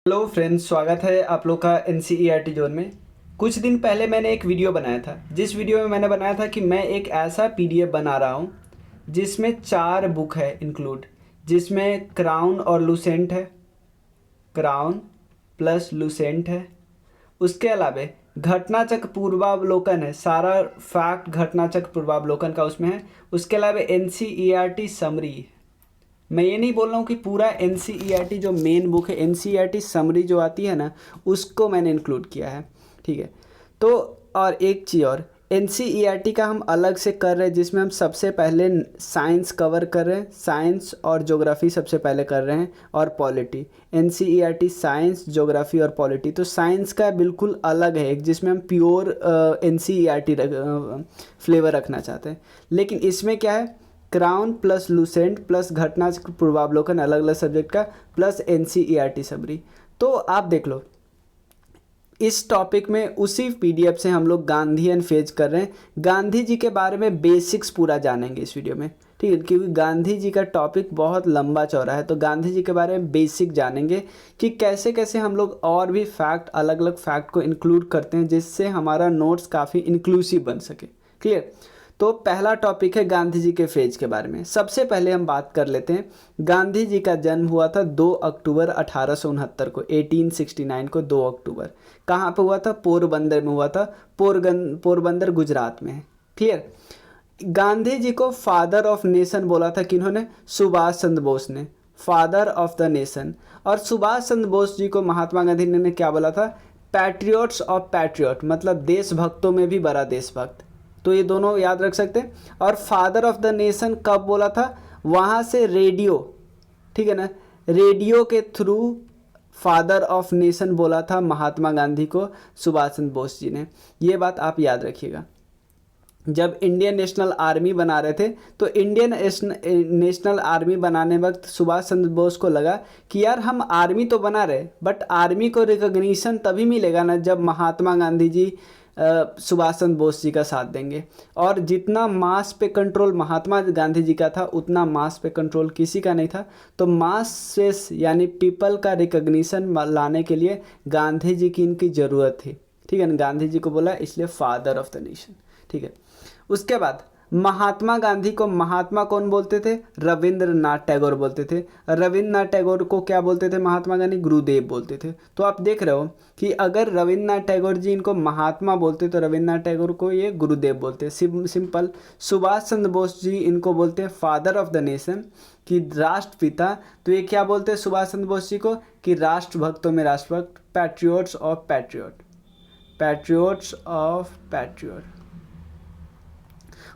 Hello friends, स्वागत है आप लोग का एन जोन में। कुछ दिन पहले मैंने एक वीडियो बनाया था, जिस वीडियो में मैंने बनाया था कि मैं एक ऐसा पीडीएफ बना रहा हूँ जिसमें 4 बुक है इंक्लूड, जिसमें क्राउन और लूसेंट है, क्राउन प्लस लूसेंट है। उसके अलावा घटनाचक्र पूर्वावलोकन है, सारा फैक्ट घटनाचक्र पूर्वावलोकन का उसमें है। उसके अलावा एन समरी। मैं ये नहीं बोल रहा हूँ कि पूरा एन जो मेन बुक है, एन समरी जो आती है ना, उसको मैंने इंक्लूड किया है। ठीक है, तो और एक चीज़ और, एन का हम अलग से कर रहे हैं, जिसमें हम सबसे पहले साइंस कवर कर रहे हैं, साइंस और ज्योग्राफी सबसे पहले कर रहे हैं, और पॉलिटी। एन साइंस, ज्योग्राफी और पॉलिटी। तो साइंस का बिल्कुल अलग है एक, जिसमें हम प्योर एन फ्लेवर रखना चाहते हैं। लेकिन इसमें क्या है, crown plus Lucent plus Ghatnachakra पूर्वावलोकन अलग अलग सब्जेक्ट का, प्लस एन समरी। तो आप देख लो, इस टॉपिक में उसी पीडीएफ से हम लोग गांधीयन फेज कर रहे हैं। गांधी जी के बारे में बेसिक्स पूरा जानेंगे इस वीडियो में, ठीक है, क्योंकि गांधी जी का टॉपिक बहुत लंबा चौड़ा है। तो गांधी जी के बारे में बेसिक जानेंगे कि कैसे कैसे हम लोग और भी फैक्ट, अलग अलग फैक्ट को इंक्लूड करते हैं, जिससे हमारा नोट्स काफ़ी इंक्लूसिव बन सके। क्लियर। तो पहला टॉपिक है गांधी जी के फेज के बारे में। सबसे पहले हम बात कर लेते हैं, गांधी जी का जन्म हुआ था 2 अक्टूबर 1869 को, 1869 को 2 अक्टूबर। कहाँ पे हुआ था? पोरबंदर में हुआ था। पोरबंदर गुजरात में है। क्लियर। गांधी जी को फादर ऑफ नेशन बोला था किन्होंने? सुभाष चंद्र बोस ने, फादर ऑफ द नेशन। और सुभाष चंद्र बोस जी को महात्मा गांधी ने क्या बोला था? पैट्रियट्स ऑफ पैट्रियट, मतलब देशभक्तों में भी बड़ा देशभक्त। तो ये दोनों याद रख सकते हैं। और फादर ऑफ द नेशन कब बोला था? वहाँ से रेडियो, ठीक है ना, रेडियो के थ्रू फादर ऑफ नेशन बोला था महात्मा गांधी को सुभाष चंद्र बोस जी ने। ये बात आप याद रखिएगा। जब इंडियन नेशनल आर्मी बना रहे थे, तो इंडियन नेशनल आर्मी बनाने वक्त सुभाष चंद्र बोस को लगा कि यार हम आर्मी तो बना रहे, बट आर्मी को रिकॉग्निशन तभी मिलेगा ना जब महात्मा गांधी जी सुभाष चंद्र बोस जी का साथ देंगे। और जितना मास पे कंट्रोल महात्मा गांधी जी का था, उतना मास पे कंट्रोल किसी का नहीं था। तो मास से यानी पीपल का रिकॉग्निशन लाने के लिए गांधी जी की इनकी ज़रूरत थी। ठीक है ना, गांधी जी को बोला, इसलिए फादर ऑफ द नेशन। ठीक है। उसके बाद महात्मा गांधी को महात्मा कौन बोलते थे? रविंद्रनाथ टैगोर बोलते थे। रविंद्रनाथ टैगोर को क्या बोलते थे महात्मा गांधी? गुरुदेव बोलते थे। तो आप देख रहे हो कि अगर रविंद्रनाथ टैगोर जी इनको महात्मा बोलते तो रविंद्रनाथ टैगोर को ये गुरुदेव बोलते। सिंपल। सुभाष चंद्र बोस जी इनको बोलते हैं फादर ऑफ द नेशन, कि राष्ट्रपिता। तो ये क्या बोलते हैं सुभाष चंद्र बोस जी को? कि राष्ट्रभक्तों में राष्ट्रभक्त, patriots of patriot, patriots of patriot.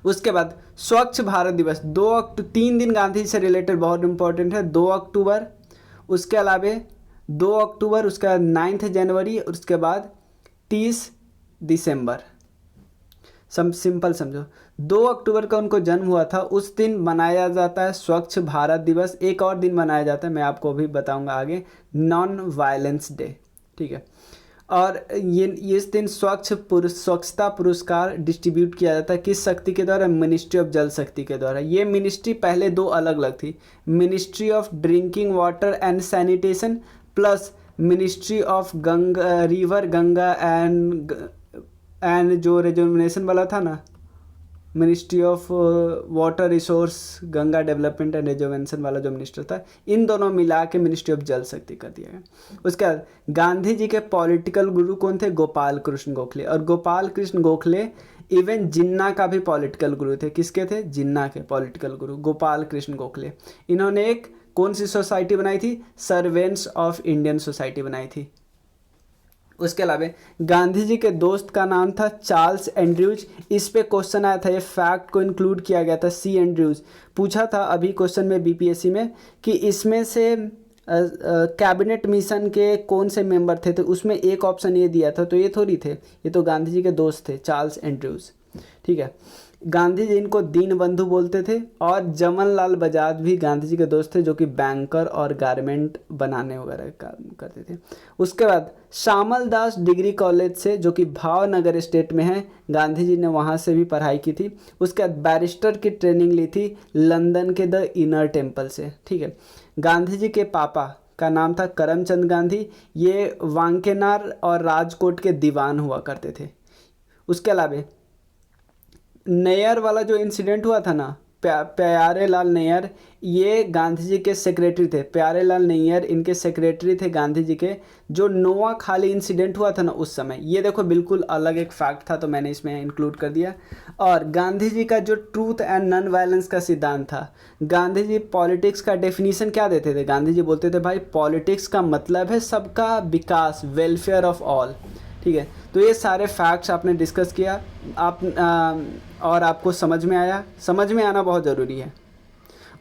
उसके बाद स्वच्छ भारत दिवस 3 दिन गांधी से रिलेटेड बहुत इंपॉर्टेंट है। 2 अक्टूबर, उसके अलावा 2 अक्टूबर, उसके बाद 9 जनवरी, और उसके बाद 30 दिसंबर। सिंपल समझो, 2 अक्टूबर का उनको जन्म हुआ था, उस दिन मनाया जाता है स्वच्छ भारत दिवस। एक और दिन मनाया जाता है, मैं आपको अभी बताऊंगा आगे, नॉन वायलेंस डे। ठीक है। और ये इस दिन स्वच्छता पुरस्कार डिस्ट्रीब्यूट किया जाता है किस शक्ति के द्वारा? मिनिस्ट्री ऑफ जल शक्ति के द्वारा। ये मिनिस्ट्री पहले 2 अलग अलग थी, ministry of drinking water and sanitation plus ministry of Ganga, river Ganga and जो रेजुमिनेशन वाला था ना, ministry of water resource, Ganga development and reservation वाला जो मिनिस्टर था, इन दोनों मिला के मिनिस्ट्री ऑफ जल शक्ति कर दिया गया। उसके बाद गांधी जी के पॉलिटिकल गुरु कौन थे? गोपाल कृष्ण गोखले। और गोपाल कृष्ण गोखले इवन जिन्ना का भी पॉलिटिकल गुरु थे। किसके थे? जिन्ना के पॉलिटिकल गुरु गोपाल कृष्ण गोखले। इन्होंने एक कौन सी सोसाइटी बनाई थी? सर्वेंट्स ऑफ इंडियन सोसाइटी बनाई थी। उसके अलावा गांधी जी के दोस्त का नाम था चार्ल्स एंड्रयूज। इस पे क्वेश्चन आया था, ये फैक्ट को इंक्लूड किया गया था। सी एंड्रयूज पूछा था अभी क्वेश्चन में बीपीएससी में कि इसमें से कैबिनेट मिशन के कौन से मेंबर थे, तो उसमें एक ऑप्शन ये दिया था, तो ये थोड़ी थे, ये तो गांधी जी के दोस्त थे, चार्ल्स एंड्रयूज। ठीक है। गांधी जी इनको दीन बंधु बोलते थे। और जमन लाल बजाज भी गांधी जी के दोस्त थे, जो कि बैंकर और गारमेंट बनाने वगैरह काम करते थे। उसके बाद श्यामल दास डिग्री कॉलेज से, जो कि भावनगर स्टेट में है, गांधी जी ने वहाँ से भी पढ़ाई की थी। उसके बाद बैरिस्टर की ट्रेनिंग ली थी लंदन के द इनर टेम्पल से। ठीक है। गांधी जी के पापा का नाम था करमचंद गांधी। ये वांकेनार और राजकोट के दीवान हुआ करते थे। उसके अलावा नैयर वाला जो इंसिडेंट हुआ था ना, प्यारेलाल नैयर, ये गांधी जी के सेक्रेटरी थे। प्यारेलाल नैयर इनके सेक्रेटरी थे गांधी जी के। जो नोआखाली इंसिडेंट हुआ था ना उस समय, ये देखो बिल्कुल अलग एक फैक्ट था, तो मैंने इसमें इंक्लूड कर दिया। और गांधी जी का जो ट्रूथ एंड नॉन वायलेंस का सिद्धांत था, गांधी जी पॉलिटिक्स का डेफिनेशन क्या देते थे? गांधी जी बोलते थे भाई पॉलिटिक्स का मतलब है सबका विकास, वेलफेयर ऑफ ऑल। ठीक है, तो ये सारे फैक्ट्स आपने डिस्कस किया आप और आपको समझ में आया। समझ में आना बहुत ज़रूरी है।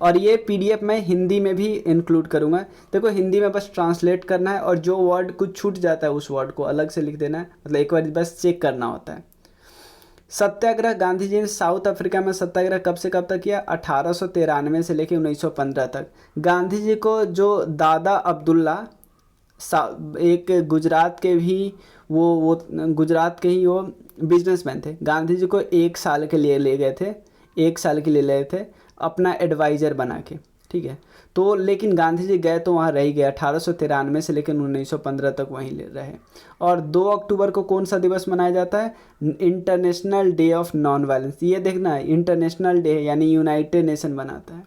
और ये पीडीएफ मैं हिंदी में भी इंक्लूड करूँगा। देखो हिंदी में बस ट्रांसलेट करना है और जो वर्ड कुछ छूट जाता है उस वर्ड को अलग से लिख देना है, मतलब एक बार बस चेक करना होता है। सत्याग्रह, गांधी जी ने साउथ अफ्रीका में सत्याग्रह कब से कब तक किया? 1893 से लेकर 1915 तक। गांधी जी को जो दादा अब्दुल्ला, एक गुजरात के भी वो गुजरात के ही वो बिजनेसमैन थे, गांधी जी को 1 साल के लिए ले गए थे, 1 साल के लिए ले थे अपना एडवाइज़र बना के। ठीक है, तो लेकिन गांधी जी गए तो वहाँ रह गए, 1893 से लेकर 1915 तक वहीं रहे। और 2 अक्टूबर को कौन सा दिवस मनाया जाता है? International day of non violence. ये देखना है, इंटरनेशनल डे यानी यूनाइटेड नेशन बनाता है।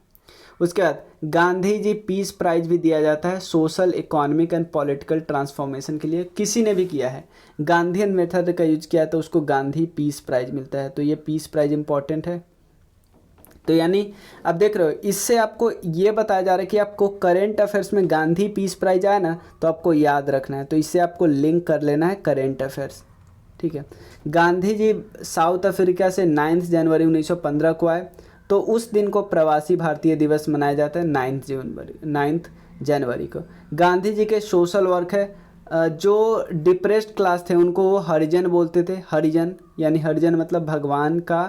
उसके बाद गांधी जी पीस प्राइज भी दिया जाता है social, economic and political transformation के लिए। किसी ने भी किया है, गांधीयन मेथड का यूज किया है तो उसको गांधी पीस प्राइज मिलता है। तो ये पीस प्राइज इंपॉर्टेंट है। तो यानी अब देख रहे हो, इससे आपको ये बताया जा रहा है कि आपको करेंट अफेयर्स में गांधी पीस प्राइज आए ना तो आपको याद रखना है, तो इससे आपको लिंक कर लेना है करेंट अफेयर्स। ठीक है, गांधी जी साउथ अफ्रीका से 9 जनवरी 1915 को आए, तो उस दिन को प्रवासी भारतीय दिवस मनाया जाता है 9 जनवरी को। गांधी जी के सोशल वर्क है, जो डिप्रेस्ड क्लास थे उनको वो हरिजन बोलते थे। हरिजन यानी हरिजन मतलब भगवान का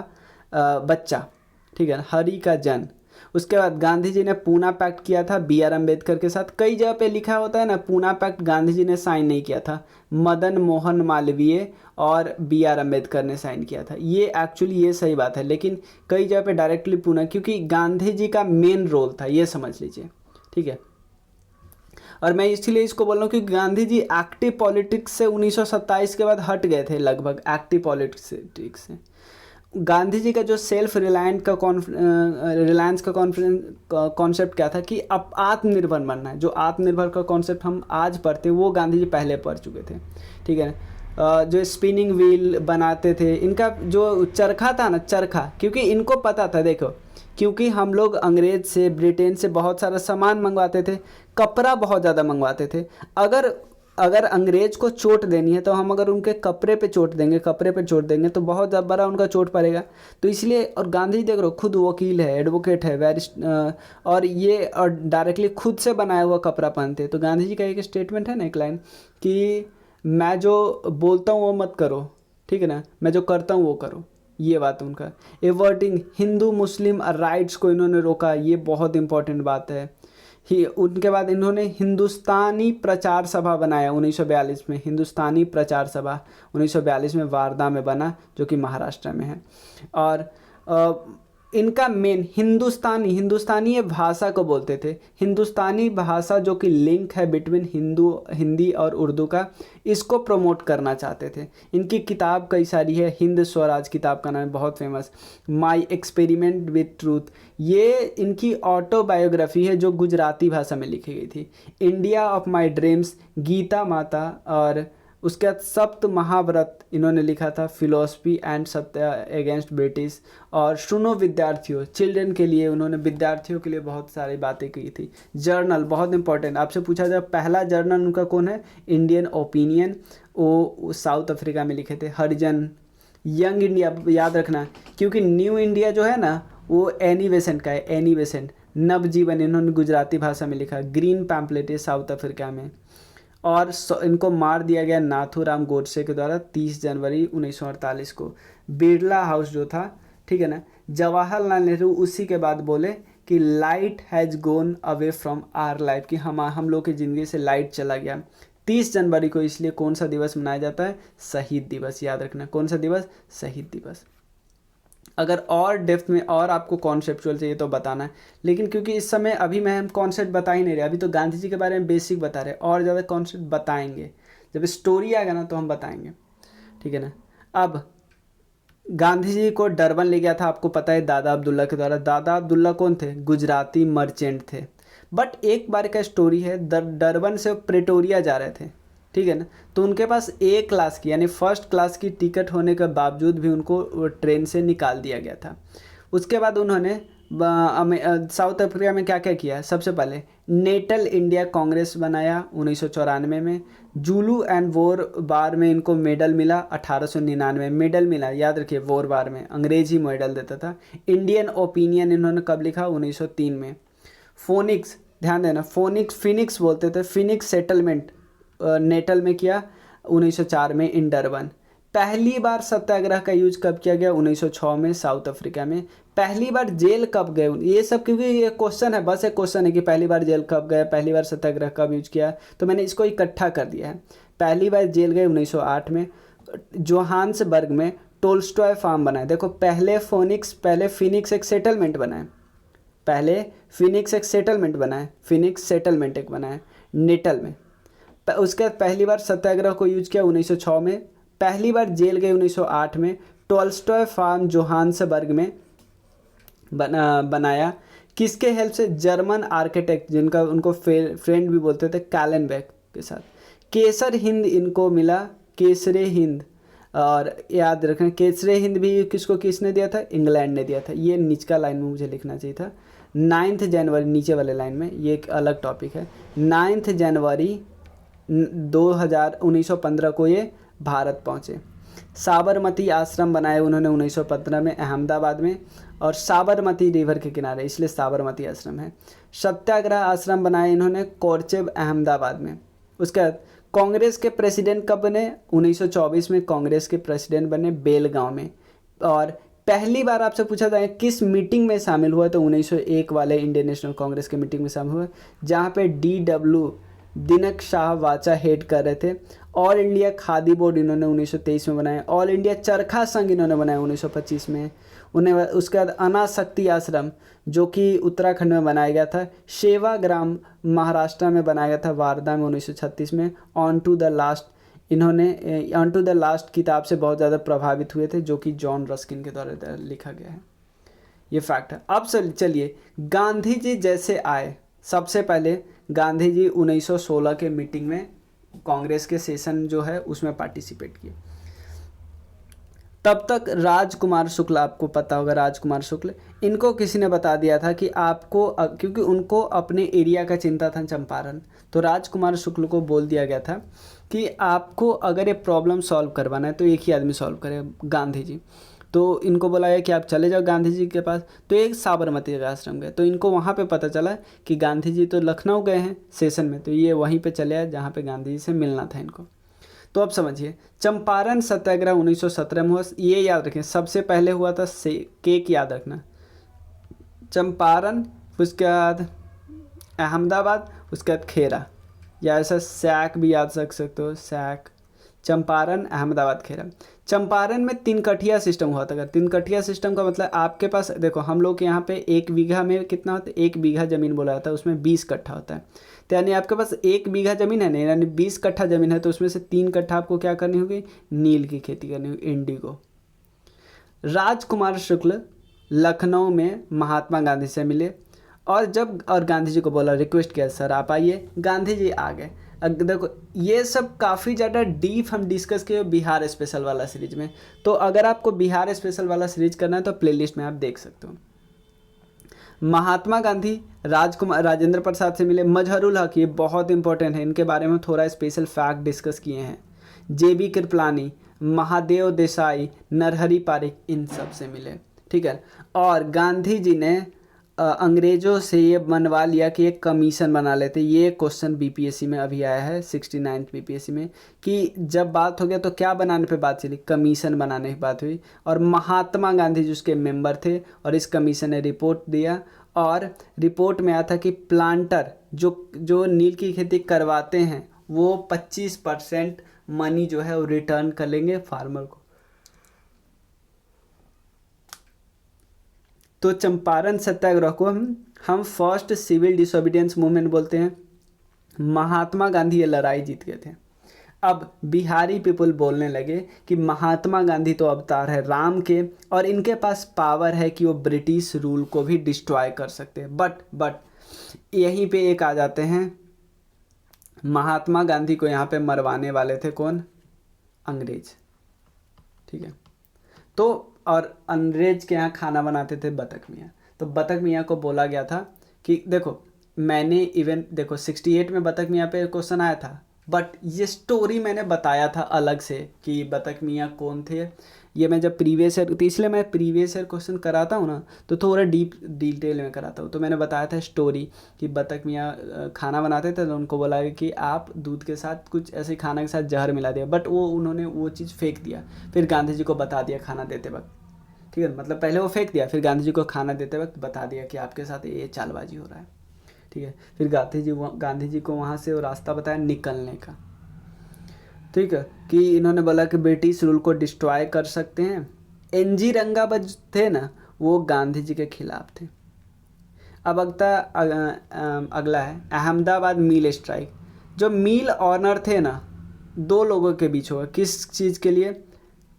बच्चा। ठीक है, हरि का जन। उसके बाद गांधी जी ने पूना पैक्ट किया था B.R. अम्बेडकर के साथ। कई जगह पे लिखा होता है ना पूना पैक्ट गांधी जी ने साइन नहीं किया था, मदन मोहन मालवीय और B.R. अम्बेडकर ने साइन किया था। ये एक्चुअली ये सही बात है, लेकिन कई जगह पे डायरेक्टली पूना, क्योंकि गांधी जी का मेन रोल था, ये समझ लीजिए। ठीक है, और मैं इसलिए इसको बोल रहा हूँ कि गांधी जी एक्टिव पॉलिटिक्स से 1927 के बाद हट गए थे लगभग, एक्टिव पॉलिटिक्स से। गांधी जी का जो सेल्फ रिलायंट का रिलायंस का कॉन्सेप्ट क्या था कि अब आत्मनिर्भर बनना है। जो आत्मनिर्भर का कॉन्सेप्ट हम आज पढ़ते हैं वो गांधी जी पहले पढ़ चुके थे। ठीक है, जो स्पिनिंग व्हील बनाते थे, इनका जो चरखा था ना, चरखा, क्योंकि इनको पता था, देखो क्योंकि हम लोग अंग्रेज से, ब्रिटेन से बहुत सारा सामान मंगवाते थे, कपड़ा बहुत ज़्यादा मंगवाते थे। अगर अंग्रेज को चोट देनी है तो हम अगर उनके कपड़े पे चोट देंगे तो बहुत बड़ा उनका चोट पड़ेगा। तो इसलिए, और गांधी जी देख रहे हो खुद वकील है, एडवोकेट है, और ये और डायरेक्टली खुद से बनाया हुआ कपड़ा पहनते। तो गांधी जी का एक स्टेटमेंट है ना, एक लाइन कि मैं जो बोलता हूँ वो मत करो, ठीक है ना, मैं जो करता हूँ वो करो। ये बात उनका। एवर्टिंग हिंदू मुस्लिम राइट्स को इन्होंने रोका, ये बहुत इंपॉर्टेंट बात है। ही उनके बाद इन्होंने हिंदुस्तानी प्रचार सभा बनाया 1942 में। हिंदुस्तानी प्रचार सभा 1942 में वारदा में बना, जो कि महाराष्ट्र में है। और इनका मेन हिंदुस्तानी ये भाषा को बोलते थे। हिंदुस्तानी भाषा जो कि लिंक है बिटवीन हिंदी और उर्दू का, इसको प्रमोट करना चाहते थे। इनकी किताब कई सारी है, हिंद स्वराज किताब का नाम है, बहुत famous. My experiment with truth, ये इनकी ऑटोबायोग्राफी है जो गुजराती भाषा में लिखी गई थी। India of my dreams, Gita Mata, और उसके बाद सप्त महाव्रत इन्होंने लिखा था, philosophy and Satya against British, और सुनो विद्यार्थियों, चिल्ड्रन के लिए उन्होंने, विद्यार्थियों के लिए बहुत सारी बातें की थी। जर्नल बहुत इंपॉर्टेंट, आपसे पूछा जाए पहला जर्नल उनका कौन है? इंडियन ओपिनियन, वो साउथ अफ्रीका में लिखे थे। हरिजन, यंग इंडिया याद रखना, क्योंकि न्यू इंडिया जो है ना वो एनी बेसेंट का है, एनी बेसेंट। नवजीवन इन्होंने गुजराती भाषा में लिखा। ग्रीन पैम्पलेट है साउथ अफ्रीका में। और इनको मार दिया गया नाथूराम गोडसे के द्वारा 30 जनवरी 1948 को। बिरला हाउस जो था, ठीक है ना, जवाहरलाल नेहरू उसी के बाद बोले कि light has gone away from our life, कि हम लोग की ज़िंदगी से लाइट चला गया। 30 जनवरी को इसलिए कौन सा दिवस मनाया जाता है? शहीद दिवस। याद रखना, कौन सा दिवस? शहीद दिवस। अगर और डेप्थ में और आपको कॉन्सेप्चुअल चाहिए तो बताना है, लेकिन क्योंकि इस समय अभी मैं हम कॉन्सेप्ट बता ही नहीं रहे, अभी तो गांधी जी के बारे में बेसिक बता रहे, और ज़्यादा कॉन्सेप्ट बताएंगे जब स्टोरी आएगा ना तो हम बताएंगे, ठीक है ना। अब गांधी जी को डरबन ले गया था, आपको पता है, दादा अब्दुल्ला के द्वारा। दादा अब्दुल्ला कौन थे? गुजराती मर्चेंट थे। बट एक बार का स्टोरी है, डरबन से प्रेटोरिया जा रहे थे, ठीक है ना। तो उनके पास ए क्लास की यानी फर्स्ट क्लास की टिकट होने के बावजूद भी उनको ट्रेन से निकाल दिया गया था। उसके बाद उन्होंने साउथ अफ्रीका में क्या क्या किया? सबसे पहले नेटल इंडिया कांग्रेस बनाया 1994 में। जूलू एंड वोर बार में इनको मेडल मिला 1899 मेडल मिला, याद रखिए, वोर बार में अंग्रेज ही मेडल देता था। इंडियन ओपिनियन इन्होंने कब लिखा? 1903 में। फोनिक्स, ध्यान देना, फिनिक्स बोलते थे, फिनिक्स सेटलमेंट नेटल में किया 1904 में इन डरबन। पहली बार सत्याग्रह का यूज कब किया गया? 1906 में साउथ अफ्रीका में। पहली बार जेल कब गए? ये सब क्योंकि ये क्वेश्चन है, बस एक क्वेश्चन है कि पहली बार जेल कब गए, पहली बार सत्याग्रह कब यूज किया, तो मैंने इसको इकट्ठा कर दिया है। पहली बार जेल गए 1908 में, जोहान्सबर्ग में टोल्स्टॉय फार्म बनाए। देखो, पहले फिनिक्स एक सेटलमेंट बनाए, फिनिक्स सेटलमेंट एक बनाए नेटल में। उसके बाद पहली बार सत्याग्रह को यूज किया 1906 में। पहली बार जेल गए 1908 में। टोल्स्टॉय फार्म जोहान्सबर्ग में बनाया। किसके हेल्प से? जर्मन आर्किटेक्ट जिनका उनको फ्रेंड भी बोलते थे, कैलेनबेक के साथ। केसर हिंद इनको मिला, केसरे हिंद। और याद रखना, केसरे हिंद भी किसने दिया था? इंग्लैंड ने दिया था। ये निचका लाइन में मुझे लिखना चाहिए था। 9 जनवरी, नीचे वाले लाइन में, ये एक अलग टॉपिक है। 9 जनवरी 1915 को ये भारत पहुँचे। साबरमती आश्रम बनाया उन्होंने 1915 में अहमदाबाद में, और साबरमती रिवर के किनारे, इसलिए साबरमती आश्रम है। सत्याग्रह आश्रम बनाए इन्होंने कोरचेव अहमदाबाद में। उसके बाद कांग्रेस के प्रेसिडेंट कब बने? 1924 में कांग्रेस के प्रेसिडेंट बने बेलगांव में। और पहली बार आपसे पूछा जाए किस मीटिंग में शामिल हुआ, तो 1901 वाले इंडियन नेशनल कांग्रेस के मीटिंग में शामिल हुए, जहाँ पे DW दिनक शाह वाचा हेड कर रहे थे। ऑल इंडिया खादी बोर्ड इन्होंने 1923 में बनाया। ऑल इंडिया चरखा संघ इन्होंने बनाया 1925 में। उन्हें उसके बाद अनाशक्ति आश्रम जो कि उत्तराखंड में बनाया गया था। सेवाग्राम महाराष्ट्र में बनाया गया था, वारदा में 1936 में। ऑन टू द लास्ट किताब से बहुत ज़्यादा प्रभावित हुए थे, जो कि जॉन रस्किन के द्वारा लिखा गया है। ये फैक्ट है। अब चलिए, गांधी जी जैसे आए, सबसे पहले गांधी जी 1916 के मीटिंग में कांग्रेस के सेशन जो है उसमें पार्टिसिपेट किए। तब तक राजकुमार शुक्ल, आपको पता होगा राजकुमार शुक्ल, इनको किसी ने बता दिया था कि आपको, क्योंकि उनको अपने एरिया का चिंता था चंपारण, तो राजकुमार शुक्ल को बोल दिया गया था कि आपको अगर ये प्रॉब्लम सॉल्व करवाना है तो एक ही आदमी सॉल्व करे, गांधी जी। तो इनको बोला गया कि आप चले जाओ गांधी जी के पास। तो एक साबरमती का आश्रम गए, तो इनको वहाँ पे पता चला कि गांधी जी तो लखनऊ गए हैं सेशन में, तो ये वहीं पे चले आए जहाँ पे गांधी जी से मिलना था इनको। तो अब समझिए, चंपारण सत्याग्रह 1917 में हुआ, ये याद रखें। सबसे पहले हुआ था केक, याद रखना, चंपारण, उसके बाद अहमदाबाद, उसके बाद खेरा, या ऐसा सैक भी याद रख सकते हो, सैक, चंपारण, अहमदाबाद, खेरा। चंपारण में 3 कठिया सिस्टम हुआ था। अगर 3 कठिया सिस्टम का मतलब आपके पास, देखो हम लोग के यहाँ पे 1 बीघा में कितना होता है? 1 बीघा ज़मीन बोला जाता है, उसमें 20 कट्ठा होता है। तो यानी आपके पास 1 बीघा ज़मीन है ना, यानी 20 कट्ठा ज़मीन है, तो उसमें से 3 कट्ठा आपको क्या करनी होगी? नील की खेती करनी होगी, इंडिगो। राजकुमार शुक्ल लखनऊ में महात्मा गांधी से मिले, और गांधी जी को बोला, रिक्वेस्ट किया, सर आप आइए। गांधी जी आ गए। देखो, ये सब काफ़ी ज़्यादा डीप हम डिस्कस किए बिहार स्पेशल वाला सीरीज में, तो अगर आपको बिहार स्पेशल वाला सीरीज करना है तो प्लेलिस्ट में आप देख सकते हो। महात्मा गांधी राजेंद्र प्रसाद से मिले। मजहरुल हक, ये बहुत इंपॉर्टेंट है, इनके बारे में थोड़ा स्पेशल फैक्ट डिस्कस किए हैं। JB कृपलानी, महादेव देसाई, नरहरि पारिक, इन सब से मिले, ठीक है। और गांधी जी ने अंग्रेज़ों से ये बनवा लिया कि एक कमीशन बना लेते। ये क्वेश्चन BPSC में अभी आया है, 69th BPSC में, कि जब बात हो गया तो क्या बनाने पे बात चली? कमीशन बनाने की बात हुई। और महात्मा गांधी जी उसके मेंबर थे, और इस कमीशन ने रिपोर्ट दिया, और रिपोर्ट में आया था कि प्लांटर जो नील की खेती करवाते हैं वो 25% मनी जो है वो रिटर्न कर लेंगे फार्मर को। तो चंपारण सत्याग्रह को हम फर्स्ट सिविल डिसोबीडियंस मूवमेंट बोलते हैं। महात्मा गांधी ये लड़ाई जीत गए थे। अब बिहारी पीपल बोलने लगे कि महात्मा गांधी तो अवतार है राम के, और इनके पास पावर है कि वो ब्रिटिश रूल को भी डिस्ट्रॉय कर सकते हैं। बट यहीं पे एक आ जाते हैं, महात्मा गांधी को यहाँ पे मरवाने वाले थे कौन? अंग्रेज। ठीक है, तो और अंग्रेज के यहाँ खाना बनाते थे बतख मियाँ। तो बतख मियाँ को बोला गया था कि देखो, मैंने इवन देखो 68 में बतख मियाँ पे क्वेश्चन आया था, बट ये स्टोरी मैंने बताया था अलग से कि बतख मियाँ कौन थे। ये मैं जब प्रीवियस ईयर, तो इसलिए मैं प्रीवियस ईयर क्वेश्चन कराता हूँ ना, तो थोड़ा डीप डिटेल में कराता हूँ। तो मैंने बताया था स्टोरी कि बतख मियाँ खाना बनाते थे, तो उनको बोला कि आप दूध के साथ कुछ ऐसे खाना के साथ जहर मिला दिया, बट उन्होंने वो चीज़ फेंक दिया, फिर गांधी जी को बता दिया खाना देते वक्त। ठीक है, मतलब पहले वो फेंक दिया, फिर गांधी जी को खाना देते वक्त बता दिया कि आपके साथ ये चालबाजी हो रहा है। ठीक है, फिर गांधी जी को वहाँ से वो रास्ता बताया निकलने का। ठीक है, कि इन्होंने बोला कि ब्रिटिश रूल को डिस्ट्रॉय कर सकते हैं। एनजी रंगाबज थे ना, वो गांधी जी के खिलाफ थे। अब अगला है अहमदाबाद मिल स्ट्राइक। जो मिल ऑनर थे ना, दो लोगों के बीच हुआ। किस चीज़ के लिए?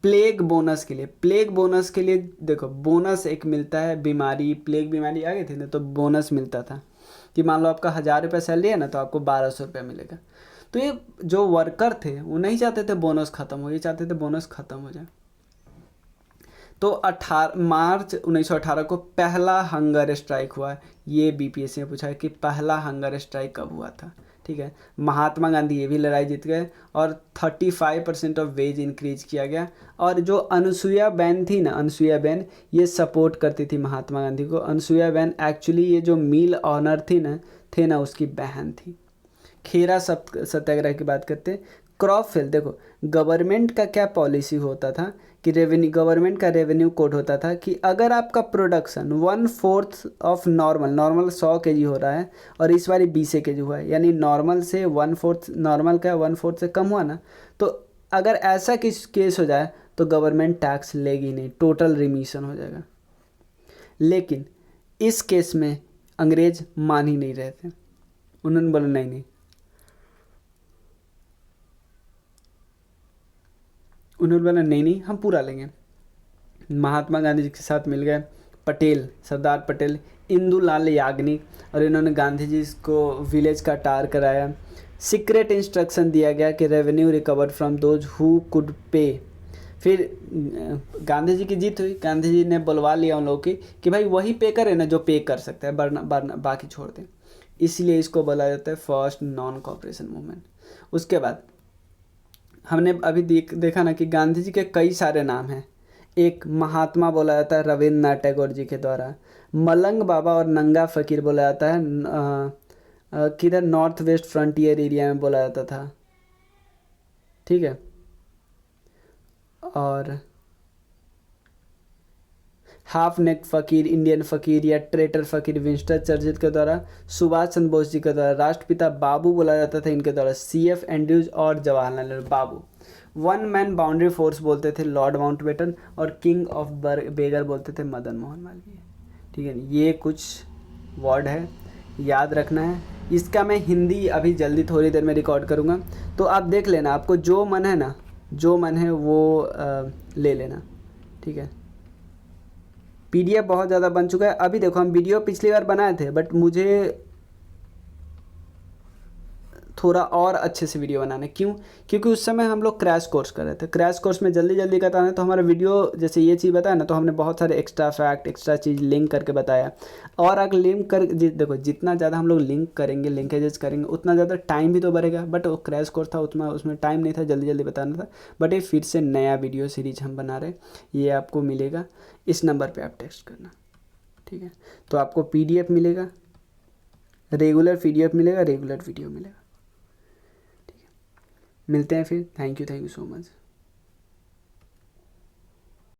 प्लेग बोनस के लिए। प्लेग बोनस के लिए देखो, बोनस एक मिलता है, बीमारी, प्लेग बीमारी आ गई थी ना, तो बोनस मिलता था कि मान लो आपका 1000 रुपये सैलरी है ना, तो आपको 1200 रुपये मिलेगा। तो ये जो वर्कर थे वो नहीं चाहते थे बोनस ख़त्म हो, ये चाहते थे बोनस ख़त्म हो जाए। तो 18 मार्च 1918 को पहला हंगर स्ट्राइक हुआ। ये बीपीएससी ने पूछा है कि पहला हंगर स्ट्राइक कब हुआ था। ठीक है, महात्मा गांधी ये भी लड़ाई जीत गए, और 35% ऑफ वेज इंक्रीज किया गया। और जो अनुसुईया बेन थी ना, अनुसुईया बेन ये सपोर्ट करती थी महात्मा गांधी को। अनुसुईया बेन एक्चुअली ये जो मिल ऑनर थे ना उसकी बहन थी। खेरा सत्याग्रह की बात करते हैं। क्रॉप फेल, देखो गवर्नमेंट का क्या पॉलिसी होता था कि गवर्नमेंट का रेवेन्यू कोड होता था कि अगर आपका प्रोडक्शन 1/4 ऑफ नॉर्मल 100 kg हो रहा है, और इस बार 20 kg हुआ है, यानी नॉर्मल से 1/4, नॉर्मल का 1/4 से कम हुआ ना, तो अगर ऐसा केस हो जाए तो गवर्नमेंट टैक्स लेगी नहीं, टोटल रिमिशन हो जाएगा। लेकिन इस केस में अंग्रेज मान ही नहीं रहे थे। उन्होंने बोला नहीं, उन्होंने बोला नहीं हम पूरा लेंगे। महात्मा गांधी जी के साथ मिल गए पटेल, सरदार पटेल, इंदुलाल याग्निक, और इन्होंने गांधी जी को विलेज का टार कराया। सीक्रेट इंस्ट्रक्शन दिया गया कि revenue recovered from those who could पे। फिर गांधी जी की जीत हुई, गांधी जी ने बुलवा लिया उन लोगों की कि भाई वही पे करे ना जो पे कर सकता है, वरना बाकी छोड़ दें। इसलिए इसको बोला जाता है फर्स्ट नॉन कॉपरेशन मूवमेंट। उसके बाद हमने अभी देखा ना कि गांधी जी के कई सारे नाम हैं। एक महात्मा बोला जाता है रविन्द्रनाथ टैगोर जी के द्वारा, मलंग बाबा और नंगा फ़कीर बोला जाता है किधर नॉर्थ वेस्ट फ्रंटियर एरिया में बोला जाता था। ठीक है, और हाफ नेक फ़कीर, इंडियन फ़कीर या ट्रेटर फ़कीर विंस्टन चर्चिल के द्वारा, सुभाष चंद्र बोस जी के द्वारा, राष्ट्रपिता बाबू बोला जाता था इनके द्वारा, CF एंड्रयूज और जवाहरलाल नेहरू बाबू। वन मैन बाउंड्री फोर्स बोलते थे लॉर्ड माउंटबेटन, और किंग ऑफ बेगर बोलते थे मदन मोहन मालवीय। ठीक है, ये कुछ वर्ड है, याद रखना है। इसका मैं हिंदी अभी जल्दी थोड़ी देर में रिकॉर्ड करूँगा, तो आप देख लेना, आपको जो मन है ना, जो मन है वो ले लेना। ठीक है, PDF बहुत ज़्यादा बन चुका है। अभी देखो, हम वीडियो पिछली बार बनाए थे, बट मुझे थोड़ा और अच्छे से वीडियो बनाना है। क्यों? क्योंकि उस समय हम लोग क्रैश कोर्स कर रहे थे। क्रैश कोर्स में जल्दी जल्दी करता है, तो हमारा वीडियो जैसे ये चीज़ बताया ना, तो हमने बहुत सारे एक्स्ट्रा फैक्ट, एक्स्ट्रा चीज़ लिंक करके बताया। और अगर लिंक कर देखो, जितना ज़्यादा हम लोग लिंक करेंगे, लिंकेजेस करेंगे, उतना ज़्यादा टाइम भी तो बढ़ेगा। बट वो क्रैश कोर्स था, उतना उसमें टाइम नहीं था, जल्दी जल्दी बताना था। बट ये फिर से नया वीडियो सीरीज हम बना रहे, ये आपको मिलेगा। इस नंबर पर आप टेक्स्ट करना। ठीक है, तो आपको PDF मिलेगा, रेगुलर PDF मिलेगा, रेगुलर वीडियो मिलेगा। मिलते हैं फिर। Thank you so much.